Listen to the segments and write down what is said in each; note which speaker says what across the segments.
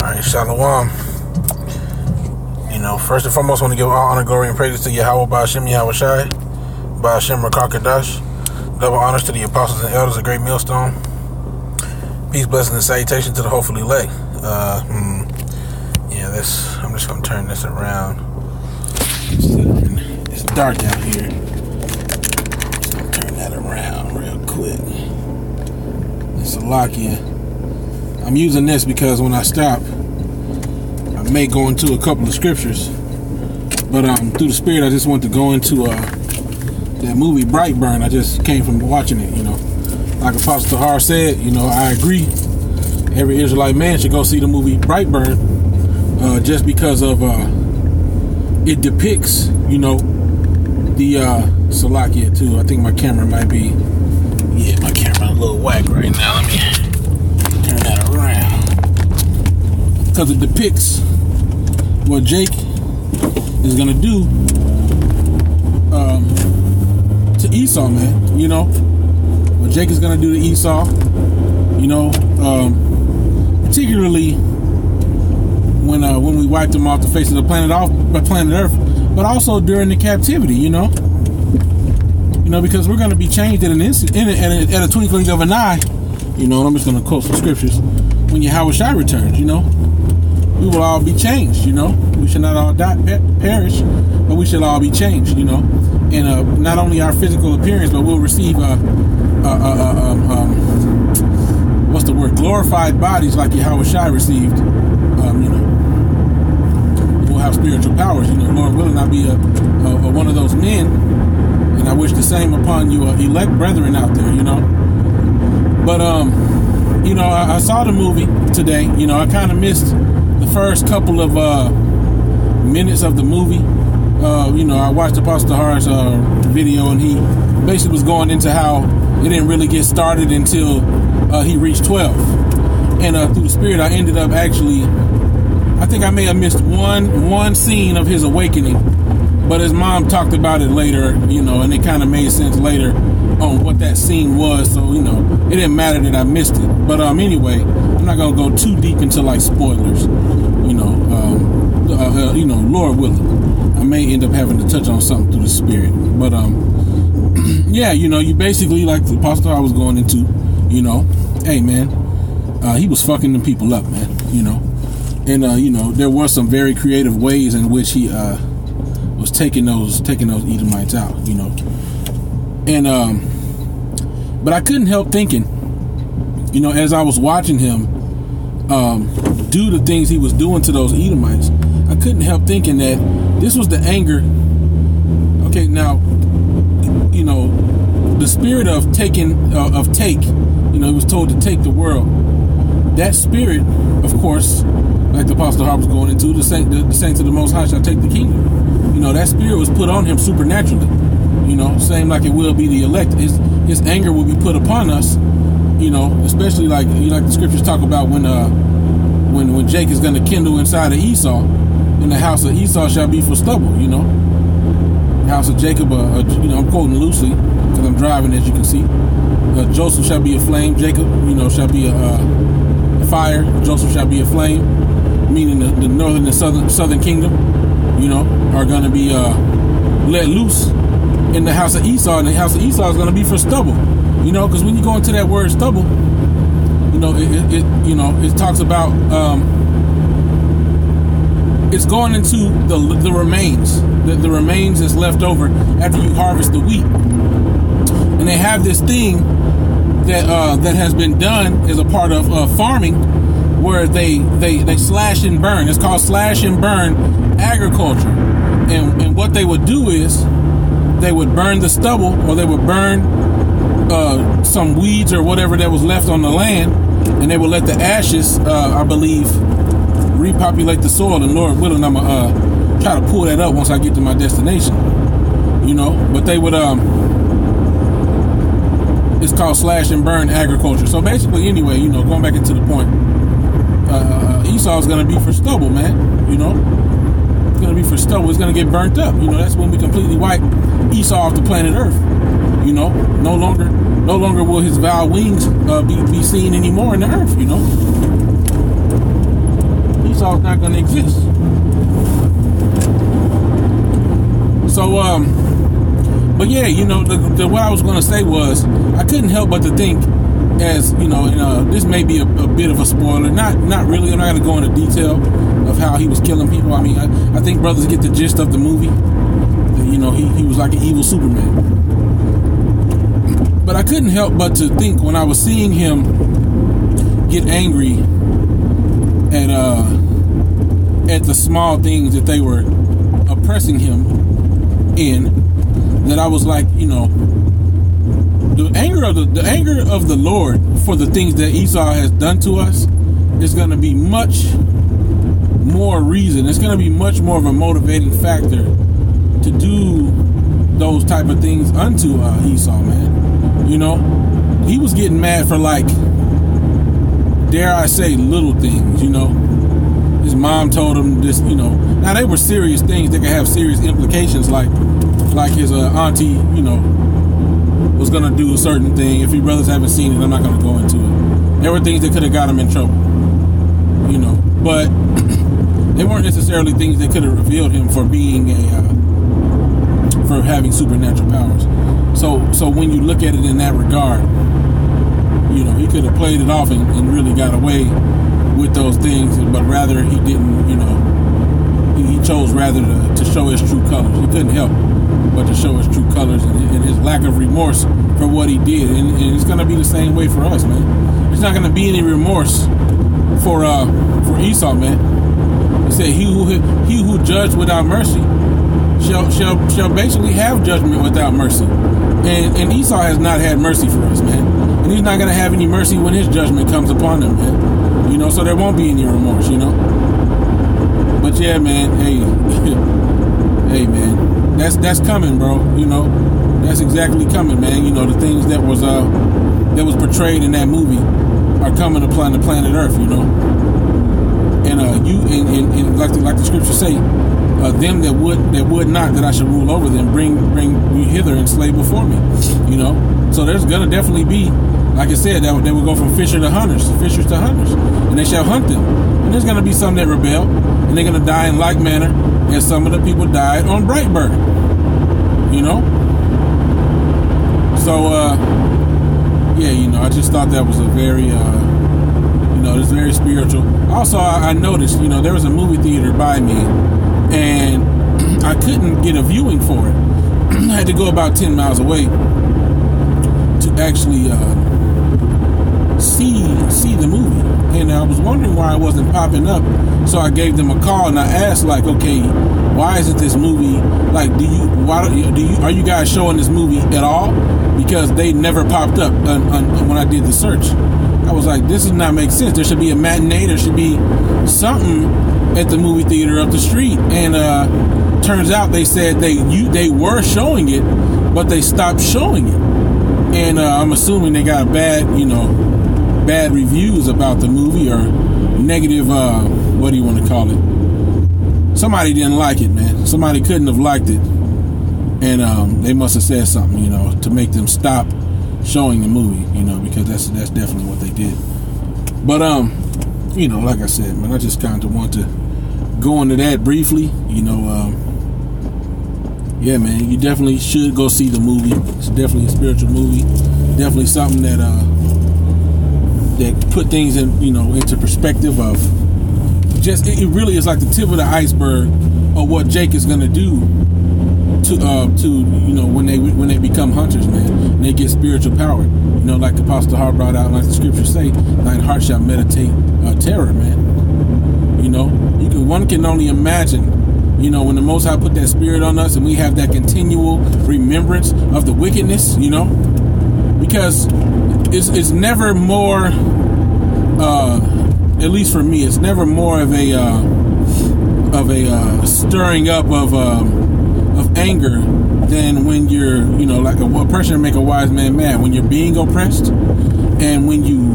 Speaker 1: Alright, Shalom. First and foremost, I want to give all honor, glory, and praises to Yahweh, Ba'ashem, Yahweh Shai, Ba'ashem, Rakakadash. Double honors to the apostles and elders of Great Millstone. Peace, blessings, and salutation to the hopefully elect. I'm just going to turn this around. It's dark out here. I'm just going to turn that around real quick. It's a Salakia. I'm using this because when I stop, I may go into a couple of scriptures, but through the Spirit, I just want to go into that movie Brightburn. I just came from watching it. Like Apostle Tahar said, I agree. Every Israelite man should go see the movie Brightburn, just because of it depicts, the Salakia too. I think my camera might be, my camera a little whack right now. Let me turn that around, because it depicts what Jake is gonna do to Esau, man. What Jake is gonna do to Esau. Particularly when we wiped him off the face of the planet Earth, but also during the captivity. Because we're gonna be changed at an instant, at a twinkling of an eye. And I'm just gonna quote some scriptures. When Yahweh Shai returns, we will all be changed. We should not all perish, but we should all be changed. And not only our physical appearance, but we'll receive what's the word? Glorified bodies like Yahweh Shai received. We'll have spiritual powers. Lord willing, I'll be one of those men, and I wish the same upon you, elect brethren out there. But I saw the movie today. I kind of missed the first couple of minutes of the movie. I watched Apostle Tahar's video, and he basically was going into how it didn't really get started until he reached 12. And through the Spirit, I ended up actually, I think I may have missed one scene of his awakening, but his mom talked about it later, and it kind of made sense later on what that scene was. So, it didn't matter that I missed it. But anyway, I'm not going to go too deep into like spoilers, Lord willing. I may end up having to touch on something through the Spirit. But, you basically, like the apostle I was going into, hey, man, he was fucking them people up, man, And, there were some very creative ways in which he was taking those Edomites out, And, but I couldn't help thinking, as I was watching him do the things he was doing to those Edomites, I couldn't help thinking that this was the anger. Okay, now, the spirit of take, he was told to take the world. That spirit, of course, like the Apostle Harp was going into, the saints of the Most High shall take the kingdom. That spirit was put on him supernaturally. Same like it will be the elect. His anger will be put upon us. Especially like the scriptures talk about when Jake is going to kindle inside of Esau, and the house of Esau shall be for stubble. The house of Jacob, I'm quoting loosely because I'm driving, as you can see. Joseph shall be a flame. Jacob, shall be a fire. Joseph shall be a flame, meaning the northern and southern kingdom, are going to be let loose in the house of Esau, and the house of Esau is going to be for stubble. Because when you go into that word stubble, it talks about it's going into the remains. The remains is left over after you harvest the wheat, and they have this thing that has been done as a part of farming, where they slash and burn. It's called slash and burn agriculture, and what they would do is they would burn the stubble, or they would burn some weeds or whatever that was left on the land, and they would let the ashes, I believe, repopulate the soil. And Lord willing, I'm gonna try to pull that up once I get to my destination. But they would it's called slash and burn agriculture. So basically, anyway, going back into the point, Esau is gonna be for stubble, man. It's gonna be for stubble. It's gonna get burnt up. That's when we completely wipe Esau off the planet Earth. No longer will his vile wings be seen anymore in the earth. not going to exist. So, but yeah, you know, what I was going to say was, I couldn't help but to think, as you know, and this may be a bit of a spoiler. Not really. I'm not going to go into detail of how he was killing people. I mean, I think brothers get the gist of the movie. You know, he was like an evil Superman. But I couldn't help but to think, when I was seeing him get angry at the small things that they were oppressing him in, that I was like, you know, the anger of the Lord for the things that Esau has done to us is going to be much more reason. It's going to be much more of a motivating factor to do those type of things unto Esau, man. You know, he was getting mad for, like, dare I say, little things. You know, his mom told him this. You know, now they were serious things that could have serious implications, like his auntie, you know, was gonna do a certain thing. If you brothers haven't seen it, I'm not gonna go into it. There were things that could have got him in trouble, you know, but they weren't necessarily things that could have revealed him for being for having supernatural powers. So when you look at it in that regard, you know, he could have played it off and really got away with those things, but rather he didn't. You know, he chose rather to show his true colors. He couldn't help but to show his true colors and his lack of remorse for what he did. And it's going to be the same way for us, man. There's not going to be any remorse for Esau, man. He said, he who judged without mercy shall basically have judgment without mercy. And Esau has not had mercy for us, man. And he's not going to have any mercy when his judgment comes upon him, man. You know, so there won't be any remorse, you know. But yeah, man, hey, man. That's coming, bro. You know, that's exactly coming, man. You know, the things that was portrayed in that movie are coming upon the planet Earth. You know, and and like the scriptures say, them that would not that I should rule over them, bring you hither and slay before me. You know, so there's gonna definitely be, like I said, they will go from fishers to hunters, and they shall hunt them. And there's gonna be some that rebel, and they're gonna die in like manner as some of the people died on Brightburn. You know? So, yeah, you know, I just thought that was a very, you know, it's very spiritual. Also, I noticed, you know, there was a movie theater by me, and I couldn't get a viewing for it. I had to go about 10 miles away to actually see the movie. And I was wondering why it wasn't popping up. So I gave them a call and I asked, like, okay, why isn't this movie, like, are you guys showing this movie at all? Because they never popped up when I did the search. I was like, this does not make sense. There should be a matinee. There should be something at the movie theater up the street. And turns out they said they were showing it, but they stopped showing it. And I'm assuming they got bad reviews about the movie, or negative, what do you want to call it? Somebody didn't like it, man. Somebody couldn't have liked it. And they must have said something, you know, to make them stop showing the movie, you know, because that's definitely what they did. But, you know, like I said, man, I just kind of want to go into that briefly, you know. Yeah, man, you definitely should go see the movie. It's definitely a spiritual movie. Definitely something that put things in, you know, into perspective of just, it really is like the tip of the iceberg of what Jake is gonna do to you know, when they become hunters, man, and they get spiritual power. You know, like Apostle Hart brought out, like the scriptures say, thine heart shall meditate terror, man. You know, one can only imagine, you know, when the Most High put that spirit on us and we have that continual remembrance of the wickedness, you know, because it's never more, at least for me, it's never more of a stirring up of anger than when you're, you know, like oppression make a wise man mad. When you're being oppressed, and when you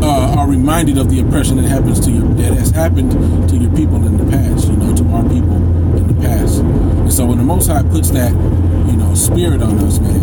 Speaker 1: are reminded of the oppression that has happened to your people in the past, you know, to our people in the past. And so when the Most High puts that, you know, spirit on us, man,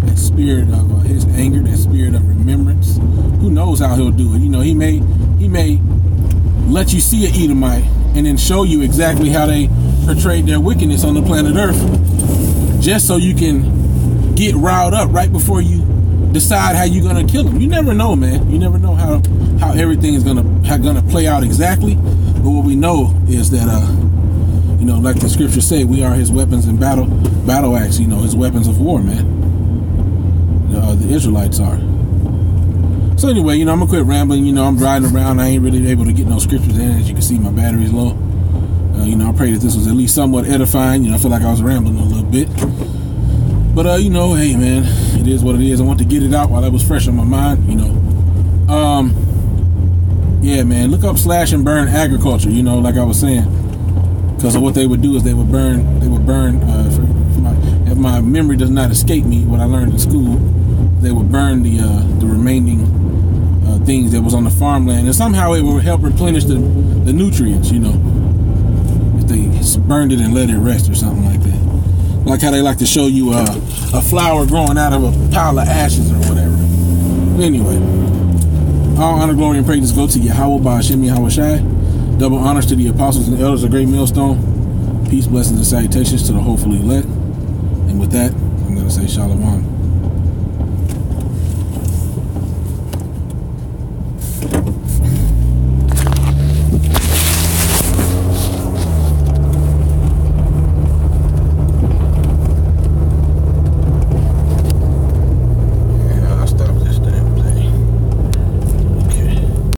Speaker 1: that spirit of his anger, that spirit of remembrance, who knows how he'll do it. You know, he may let you see an Edomite and then show you exactly how they portrayed their wickedness on the planet Earth, just so you can get riled up right before you decide how you're gonna kill them. You never know, man. You never know how everything is gonna play out exactly. But what we know is that like the scriptures say, we are his weapons in battle axe, his weapons of war, man. The Israelites are. So anyway, I'm gonna quit rambling. I'm riding around. I ain't really able to get no scriptures in. As you can see, my battery's low. I pray that this was at least somewhat edifying. I feel like I was rambling a little bit. But, hey, man, it is what it is. I want to get it out while it was fresh on my mind, Yeah, man, look up slash and burn agriculture, like I was saying. Because what they would do is they would burn, if my memory does not escape me, what I learned in school, they would burn the remaining things that was on the farmland. And somehow it would help replenish the nutrients, if they burned it and let it rest or something like that. Like how they like to show you a flower growing out of a pile of ashes or whatever. Anyway, all honor, glory, and praise go to Yahweh, Ba'ashem, Yahweh Shai. Double honors to the apostles and elders of Great Millstone. Peace, blessings, and salutations to the hopefully elect. And with that, I'm going to say Shalom.